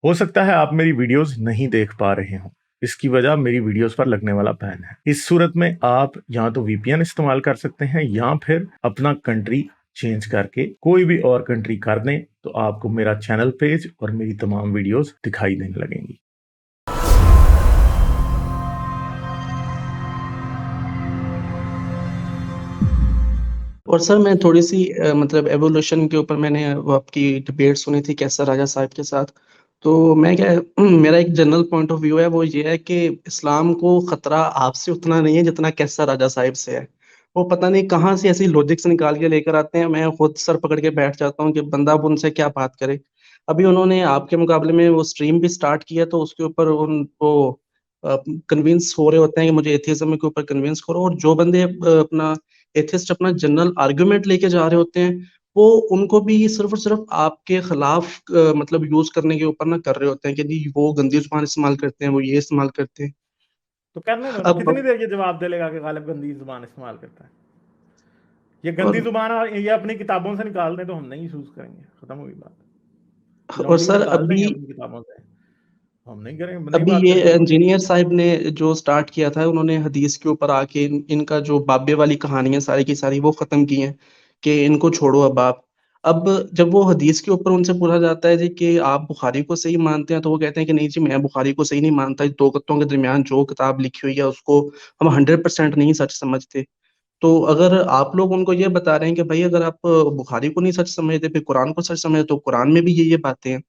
हो सकता है आप मेरी वीडियोस नहीं देख पा रहे हो। इसकी वजह मेरी वीडियोस पर लगने वाला बैन है। इस सूरत में आप या तो वीपीएन इस्तेमाल कर सकते हैं या फिर अपना कंट्री चेंज करके कोई भी और कंट्री कर दें, तो आपको मेरा चैनल पेज और मेरी तमाम वीडियोस दिखाई देने लगेंगी। और सर मैं थोड़ी सी मतलब एवोल्यूशन के ऊपर मैंने वो आपकी डिबेट सुनी थी कैसर राजा साहब के साथ। तो मैं क्या मेरा एक जनरल पॉइंट ऑफ व्यू है, वो ये है कि इस्लाम को खतरा आपसे उतना नहीं है जितना कैसर राजा साहब से है। वो पता नहीं कहाँ से ऐसी लॉजिक्स निकाल के लेकर आते हैं, मैं खुद सर पकड़ के बैठ जाता हूँ कि बंदा अब उनसे क्या बात करे। अभी उन्होंने आपके मुकाबले में वो स्ट्रीम भी स्टार्ट किया, तो उसके ऊपर उनको कन्विंस हो रहे होते हैं कि मुझे एथिज्म के ऊपर कन्विंस करो, और जो बंदे अपना एथिस्ट अपना जनरल आर्गुमेंट लेके जा रहे होते हैं, वो उनको भी सिर्फ और सिर्फ आपके खिलाफ मतलब यूज करने के ऊपर ना कर रहे होते हैं कि जी वो गंदी जुबान इस्तेमाल करते हैं, वो ये इस्तेमाल करते हैं। तो करने दो ना, अब कितनी देर ये जवाब दे लेगा कि गालिब गंदी जुबान इस्तेमाल करता है। ये गंदी और जुबान ये अपनी किताबों से निकाल दें तो हम नहीं यूज करेंगे, खत्म हुई बात। और लौंडी को सर निकाल देंगे अभी अपनी किताबों से, हम नहीं करेंगे, नहीं अभी बात ये करेंगे। इंजीनियर साहब ने जो स्टार्ट किया था, उन्होंने हदीस के ऊपर आके इनका जो बाबे वाली कहानियां सारी की सारी वो खत्म की हैं कि इनको छोड़ो अब जब वो हदीस के ऊपर उनसे पूछा जाता है जी कि आप बुखारी को सही मानते हैं, तो वो कहते हैं कि नहीं जी मैं बुखारी को सही नहीं मानता, दो कुत्तों के दरमियान जो किताब लिखी हुई है उसको हम 100% नहीं सच समझते। तो अगर आप लोग उनको ये बता रहे हैं कि भाई अगर आप बुखारी को नहीं सच समझते फिर कुरान को सच समझते, तो कुरान में भी ये बातें हैं।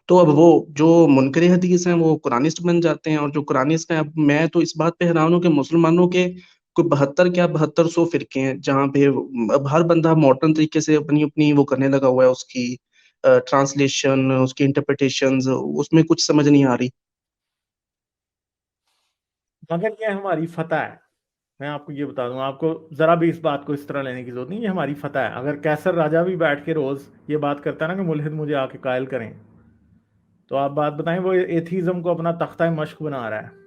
तो अब वो जो मुनकरे हदीस हैं वो कुरानिस्ट बन जाते हैं, और जो कुरानिस्ट हैं, अब मैं तो इस बात पे हैरान हूँ कि मुसलमानों के कोई 72 क्या 7200 फिरके हैं, जहाँ पे अब हर बंदा मॉडर्न तरीके से अपनी अपनी वो करने लगा हुआ है, उसकी ट्रांसलेशन, उसकी इंटरप्रिटेशंस, उसमें कुछ समझ नहीं आ रही। मगर ये हमारी फतह है। मैं आपको ये बता दूं, आपको जरा भी इस बात को इस तरह लेने की जरूरत नहीं, ये हमारी फतह है। अगर कैसर राजा भी बैठ के रोज ये बात करता है ना कि मुल्हिद मुझे आके कायल करें, तो आप बात बताएं, वो एथीज्म को अपना तख्ता मश्क बना रहा है।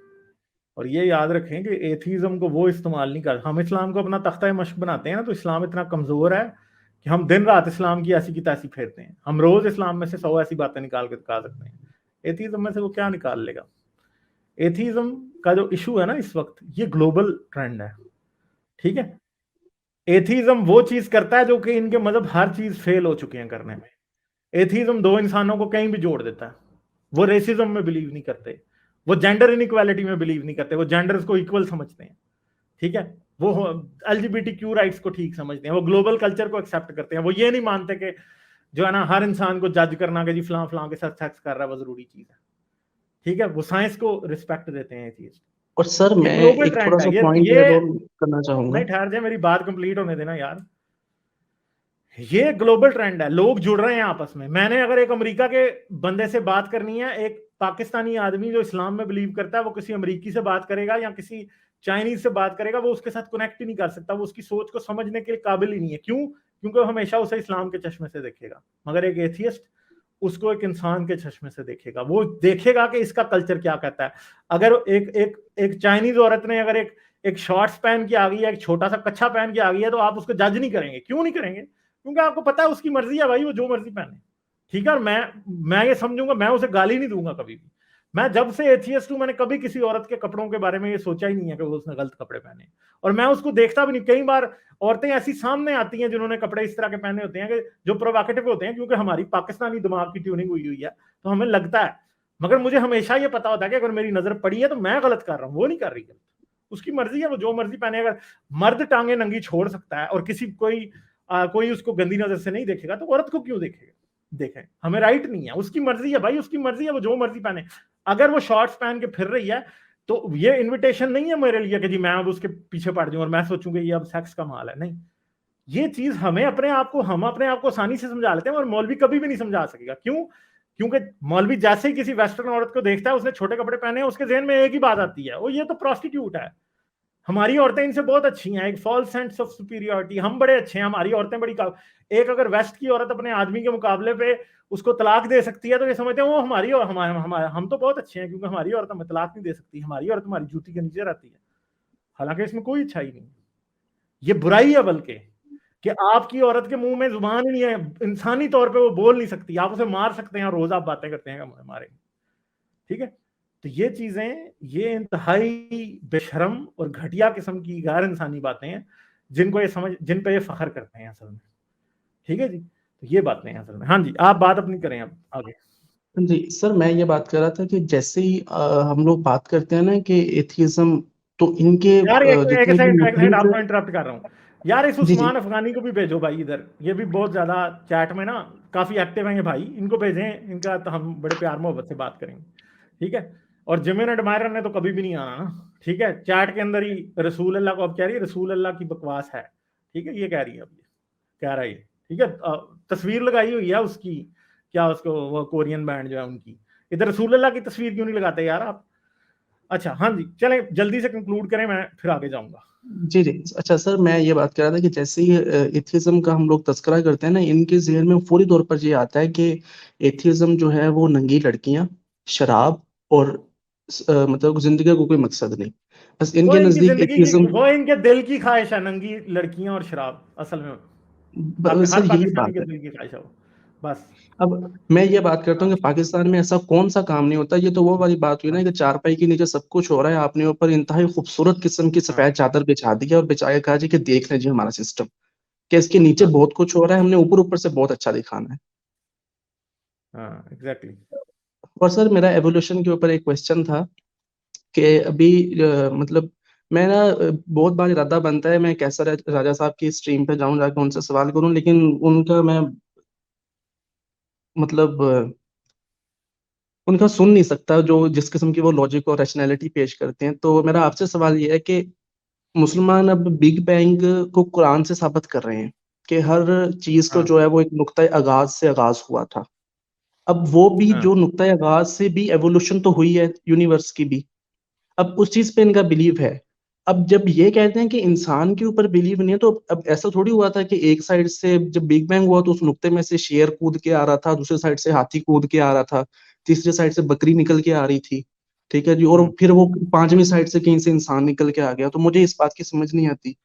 और ये याद रखें कि एथीज्म को वो इस्तेमाल नहीं कर, हम इस्लाम को अपना तख्ता मश्क बनाते हैं ना, तो इस्लाम इतना कमजोर है कि हम दिन रात इस्लाम की ऐसी की तैसी फेरते हैं। हम रोज इस्लाम में से 100 ऐसी बातें निकाल के दिखा सकते हैं, एथीज्म में से वो क्या निकाल लेगा। एथीज्म का जो इशू है ना इस वक्त, ये ग्लोबल ट्रेंड है, ठीक है। एथीज्म वो चीज करता है जो कि इनके मजहब हर चीज फेल हो चुके हैं करने में। एथीज्म दो इंसानों को कहीं भी जोड़ देता है। वो रेसिज्म में बिलीव नहीं करते, वो जेंडर इनइक्वालिटी में बिलीव नहीं करते, वो जेंडर्स को इक्वल समझते हैं, ठीक है। वो एलजीबीटीक्यू राइट्स को ठीक समझते हैं, वो ग्लोबल कल्चर को एक्सेप्ट करते हैं। वो ये नहीं मानते कि जो है ना हर इंसान को जज करना कि जी फलां फलां के साथ सेक्स कर रहा है वो जरूरी चीज है, ठीक है। वो साइंस को रिस्पेक्ट देते हैं एथीस्ट। और सर ये मैं ग्लोबल एक थोड़ा ट्रेंड सा है पॉइंट ये एड ऑन करना चाहूंगा। नहीं, ठहर जाए, मेरी बात कंप्लीट होने देना यार। ये ग्लोबल ट्रेंड है, लोग जुड़ रहे हैं आपस में। मैंने अगर एक अमेरिका के बंदे से बात करनी है, एक पाकिस्तानी आदमी जो इस्लाम में बिलीव करता है, वो किसी अमेरिकी से बात करेगा या किसी चाइनीज से बात करेगा, वो उसके साथ कनेक्ट ही नहीं कर सकता, वो उसकी सोच को समझने के काबिल ही नहीं है। क्यों? क्योंकि वो हमेशा उसे इस्लाम के चश्मे से देखेगा। मगर एक एथियस्ट उसको एक इंसान के चश्मे से देखेगा, वो देखेगा कि इसका कल्चर क्या कहता है। अगर एक एक एक चाइनीज औरत ने अगर एक एक शॉर्ट्स पहन के आ गई है, एक छोटा सा कच्छा पहन के आ गई है, तो आप उसको जज नहीं करेंगे। क्यों नहीं करेंगे? क्योंकि आपको पता है उसकी मर्जी है भाई, वो जो मर्जी पहने, ठीक है। और मैं ये समझूंगा, मैं उसे गाली नहीं दूंगा कभी भी। मैं जब से एथियस्ट हूं, मैंने कभी किसी औरत के कपड़ों के बारे में ये सोचा ही नहीं है कि वो उसने गलत कपड़े पहने। और मैं उसको देखता भी नहीं। कई बार औरतें ऐसी सामने आती हैं जिन्होंने कपड़े इस तरह के पहने होते हैं कि जो प्रोवोकेटिव होते हैं, क्योंकि हमारी पाकिस्तानी दिमाग की ट्यूनिंग हुई हुई है, तो हमें लगता है। मगर मुझे हमेशा ये पता होता है कि अगर मेरी नजर पड़ी है तो मैं गलत कर रहा हूं, वो नहीं कर रही गलत। उसकी मर्जी है, वो जो मर्जी पहने। अगर मर्द टांगे नंगी छोड़ सकता है और किसी कोई उसको गंदी नजर से नहीं देखेगा, तो औरत को क्यों देखेगा? देखें, हमें राइट नहीं है। उसकी मर्जी है भाई, उसकी मर्जी है, वो जो मर्जी पहने। अगर वो शॉर्ट्स पहन के फिर रही है, तो ये इनविटेशन नहीं है मेरे लिए कि जी मैं अब उसके पीछे पड़ जाऊं और मैं सोचूं कि ये अब सेक्स का माल है। नहीं, ये चीज हम अपने आप को आसानी से समझा लेते हैं, और मौलवी कभी भी नहीं समझा सकेगा। क्यों? क्योंकि मौलवी जैसे ही किसी वेस्टर्न औरत को देखता है, उसने छोटे कपड़े पहने हैं, उसके जहन में एक ही बात आती है, वो ये तो प्रोस्टिट्यूट है। हमारी औरतें इनसे बहुत अच्छी हैं, एक फॉल्स सेंस ऑफ सुपीरियरिटी, हम बड़े अच्छे हैं, हमारी औरतें बड़ी एक अगर वेस्ट की औरत अपने आदमी के मुकाबले पे उसको तलाक दे सकती है, तो ये समझते हैं वो हमारी और हम तो बहुत अच्छे हैं क्योंकि हमारी औरत हमें तलाक नहीं दे सकती, हमारी औरत हमारी जूती के नीचे रहती है। हालांकि इसमें कोई अच्छाई नहीं है, ये बुराई है बल्कि। कि आपकी औरत के मुंह में जुबान ही नहीं है, इंसानी तौर पे वो बोल नहीं सकती, आप उसे मार सकते हैं, रोज आप बातें करते हैं मारेंगे। ठीक है, तो ये चीजें, ये इंतहाई बेशरम और घटिया किस्म की गैर इंसानी बातें हैं जिनको ये समझ, जिन पे ये फखर करते हैं असल में। ठीक है जी, तो ये बातें हैं असल में। हाँ जी, आप बात अपनी करें अब आगे। जी सर, मैं ये बात कर रहा था कि जैसे ही हम लोग बात करते हैं ना कि एथिज्म, तो इनके यार एक एक जितने भी सेकंड, एक सेकंड, मुस्लिम्स। आपको इंटरप्ट कर रहा हूँ यार। इस जी जी। उस्मान अफगानी को भी भेजो भाई इधर, ये भी बहुत ज्यादा चैट में ना काफी एक्टिव हैं ये भाई, इनको भेजें, इनका तो हम बड़े प्यार मोहब्बत से बात करेंगे। ठीक है, और जिमिन एडमायरर ने तो कभी भी नहीं आना ना। ठीक है, चैट के अंदर ही रसूल अल्लाह को अब कह रही है रसूल अल्लाह की बकवास है। ठीक है, ये कह रही है, अब ये कह रहा है ये। ठीक है, तस्वीर लगाई हुई है उसकी, क्या उसको, वो कोरियन बैंड जो है उनकी, इधर रसूल अल्लाह की तस्वीर क्यों नहीं लगाते यार आप। अच्छा हाँ जी, चलें जल्दी से कंक्लूड करें, मैं फिर आगे जाऊंगा। जी जी। अच्छा सर, मैं ये बात कर रहा था कि जैसे ही एथिज्म का हम लोग तस्करा करते हैं ना, इनके जहन में फौरी तौर पर ये आता है कि एथिज्म जो है वो नंगी लड़कियां, शराब और मतलब जिंदगी का कोई मकसद नहीं। बस वो इनके इनकी नजदीक जिंदगी की, एथिज्म। वो इनके दिल की ख्वाहिश है, नंगी लड़कियां और शराब असल में। हर सर यही पाकिस्तानी बात के है। दिल की ख्वाहिश है वो, बस। अब मैं ये बात करता हूँ कि पाकिस्तान में ऐसा कौन सा काम नहीं होता। ये तो वो वाली बात हुई ना कि चारपाई के नीचे सब कुछ हो रहा है, आपने ऊपर इंतहाई खूबसूरत किस्म की हाँ सफेद चादर बिछा दी है और बिछा के कहा जी कि देख लें जी हमारा सिस्टम, कि इसके नीचे हाँ बहुत कुछ हो रहा है, हमने ऊपर ऊपर से बहुत अच्छा दिखाना है। हाँ, एग्जैक्टली। और सर मेरा एवोल्यूशन के ऊपर एक क्वेश्चन था कि अभी मतलब मैं ना बहुत बार इरादा बनता है मैं कैसा राजा साहब की स्ट्रीम पे जाऊं, जाके उनसे सवाल करूं, लेकिन उनका मैं मतलब उनका सुन नहीं सकता जो जिस किस्म की वो लॉजिक और रैशनैलिटी पेश करते हैं। तो मेरा आपसे सवाल ये है कि मुसलमान अब बिग बैंग को कुरान से साबित कर रहे हैं कि हर चीज को हाँ जो है वो एक नुक्ता आगाज से आगाज हुआ था। अब वो भी हाँ जो नुक्ता आगाज से भी एवोल्यूशन तो हुई है यूनिवर्स की भी, अब उस चीज पे इनका बिलीव है। अब जब ये कहते हैं कि इंसान के ऊपर बिलीव नहीं है, तो अब ऐसा थोड़ी हुआ था कि एक साइड से जब बिग बैंग हुआ तो उस नुक्ते में से शेर कूद के आ रहा था, दूसरे साइड से हाथी कूद के आ रहा था, तीसरे साइड से बकरी निकल के आ रही थी, ठीक है जी, और हम्म, फिर वो पांचवी साइड से कहीं से इंसान निकल के आ गया। तो मुझे इस बात की समझ नहीं आती,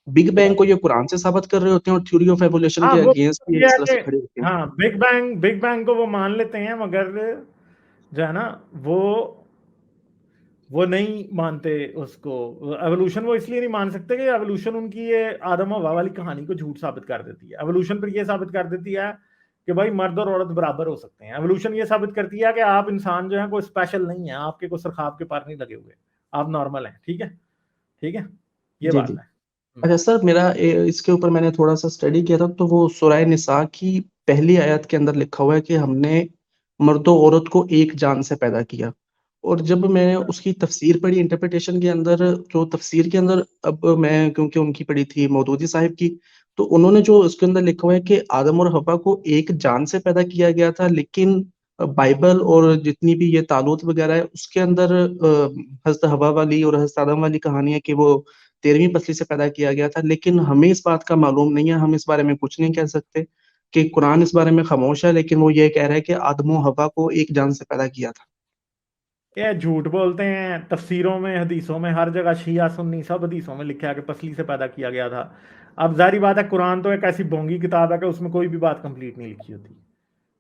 बिग क्या बैंग को जी। ये कुरान से साबित कर रहे होते हैं और थ्योरी ऑफ एवोल्यूशन हाँ के वो अगेंस्ट भी ये इस है तरह कि, से खड़े होते हैं। हाँ बिग बैंग को वो मान लेते हैं, मगर जो है ना, वो वो नहीं मानते उसको एवोल्यूशन। वो इसलिए नहीं मान सकते कि एवोल्यूशन उनकी ये आदम हवा वाली कहानी को झूठ साबित कर देती है। एवोल्यूशन फिर ये साबित कर देती है कि भाई मर्द और औरत बराबर हो सकते हैं। एवोल्यूशन ये साबित करती है कि आप इंसान जो है कोई स्पेशल नहीं है, आपके कोई सरखाब के पार नहीं लगे हुए, आप नॉर्मल हैं। ठीक है, ठीक है, ये जी बात जी। है। अच्छा सर, मेरा इसके ऊपर मैंने थोड़ा सा स्टडी किया था, तो वो सूरह निसा की पहली आयत के अंदर लिखा हुआ है कि हमने मर्दो औरत को एक जान से पैदा किया। और जब मैंने उसकी तफसीर पढ़ी इंटरप्रिटेशन के अंदर, जो तफसीर के अंदर, अब मैं क्योंकि उनकी पढ़ी थी मौदूदी साहिब की, तो उन्होंने जो उसके अंदर लिखा हुआ है कि आदम और हवा को एक जान से पैदा किया गया था, लेकिन बाइबल और जितनी भी ये तालूत वगैरह है उसके अंदर हजरत हवा वाली और हजरत आदम वाली कहानी है कि वो 13वीं पसली से पैदा किया गया था। लेकिन हमें इस बात का मालूम नहीं है, हम इस बारे में कुछ नहीं कह सकते, कि कुरान इस बारे में खामोश है, लेकिन वो ये कह रहा है कि आदम और हवा को एक जान से पैदा किया था। ये झूठ बोलते हैं, तफसीरों में, हदीसों में, हर जगह शिया सुन्नी सब हदीसों में लिखा है कि पसली से पैदा किया गया था। अब जारी बात है, कुरान तो एक ऐसी बोंगी किताब है कि उसमें कोई भी बात कंप्लीट नहीं लिखी होती।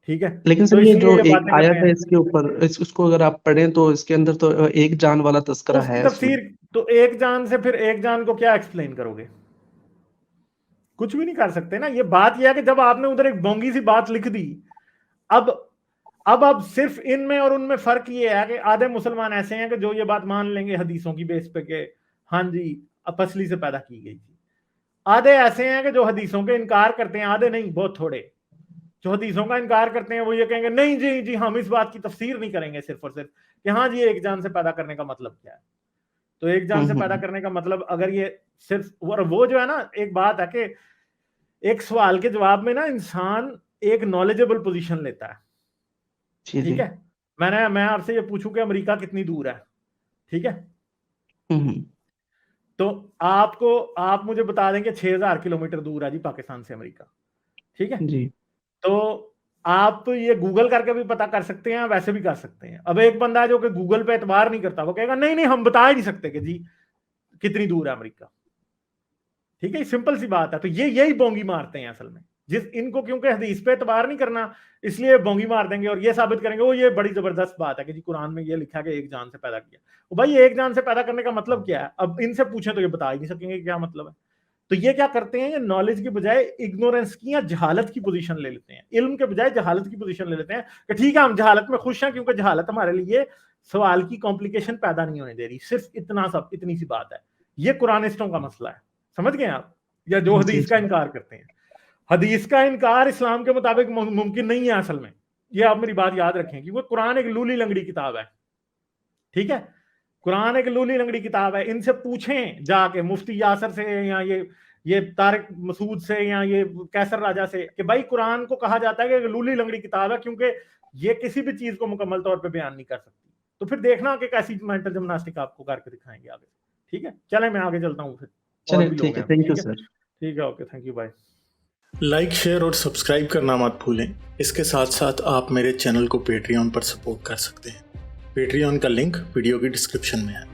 ठीक है, लेकिन सर तो ये इसलिए जो ये एक बातें करते आयत है हैं। इसके ऊपर, इसको अगर आप पढ़ें तो इसके अंदर तो एक जान वाला तो तस्करा उसकी है उसमें। तफसीर, तो एक जान से फिर एक जान को क्या एक्सप्लेन करोगे? कुछ भी नहीं कर सकते ना। ये बात यह है कि जब आपने उधर एक बोंगी सी बात लिख दी, अब अब सिर्फ इनमें और उनमें फर्क ये है कि आधे मुसलमान ऐसे हैं कि जो ये बात मान लेंगे हदीसों की बेस पे कि हाँ जी पसली से पैदा की गई थी। आधे ऐसे हैं कि जो हदीसों के इनकार करते हैं, आधे नहीं, बहुत थोड़े जो हदीसों का इनकार करते हैं वो ये कहेंगे नहीं जी जी हम इस बात की तफसीर नहीं करेंगे सिर्फ और सिर्फ कि हाँ जी एक जान से पैदा करने का मतलब क्या है। तो एक जान से पैदा हम्म। करने का मतलब अगर ये सिर्फ वो जो है ना, एक बात है कि एक सवाल के जवाब में ना इंसान एक नॉलेजेबल पोजीशन लेता है। जी ठीक जी। है, मैं आपसे ये पूछूं कि अमेरिका कितनी दूर है, ठीक है, हम्म। तो आप मुझे बता दें कि 6000 किलोमीटर दूर है जी पाकिस्तान से अमेरिका। ठीक है, जी तो आप ये गूगल करके भी पता कर सकते हैं, वैसे भी कर सकते हैं। अब एक बंदा है जो कि गूगल पे एतबार नहीं करता, वो कहेगा नहीं नहीं हम बता ही नहीं सकते कि जी कितनी दूर है अमेरिका। ठीक है, सिंपल सी बात है। तो ये यही बोंगी मारते हैं असल में, जिस इनको क्योंकि हदीस पे एतबार नहीं करना, इसलिए बोंगी मार देंगे और ये साबित करेंगे वो ये बड़ी जबरदस्त बात है कि जी कुरान में ये लिखा है कि एक जान से पैदा किया। तो भाई एक जान से पैदा करने का मतलब क्या है? अब इनसे पूछें तो ये बता ही नहीं सकेंगे क्या मतलब है। तो ये क्या करते हैं, ये नॉलेज की बजाय इग्नोरेंस की या जहालत की पोजीशन ले लेते हैं, इल्म के बजाय जहालत की पोजीशन ले लेते हैं कि ठीक है हम जहालत में खुश हैं क्योंकि जहालत हमारे लिए सवाल की कॉम्प्लिकेशन पैदा नहीं होने दे रही। सिर्फ इतना सब, इतनी सी बात है। ये कुरानिस्टों का मसला है, समझ गए आप? या जो जी हदीस का जी इनकार करते हैं। हदीस का इनकार इस्लाम के मुताबिक मुमकिन नहीं है असल में। ये आप मेरी बात याद रखें कि वो कुरान एक लूली लंगड़ी किताब है, ठीक है? कुरान एक लूली लंगड़ी किताब है। इनसे पूछें जाके मुफ्ती यासर से या ये तारिक मसूद से या ये कैसर राजा से कि भाई कुरान को कहा जाता है कि एक लूली लंगड़ी किताब है क्योंकि ये किसी भी चीज को मुकम्मल तौर पे बयान नहीं कर सकती। तो फिर देखना कि कैसी मेंटल जिम्नास्टिक आपको करके दिखाएंगे आगे। ठीक है, चले मैं आगे चलता हूँ, फिर और चले भी लोग ठीक है, हैं। थैंक यू ठीक है, सर। ठीक है, okay, thank you, bye. Like, share और सब्सक्राइब करना मत भूलें। इसके साथ साथ आप मेरे चैनल को पेट्रियन पर सपोर्ट कर सकते हैं। पेट्रियन का लिंक वीडियो की डिस्क्रिप्शन में है।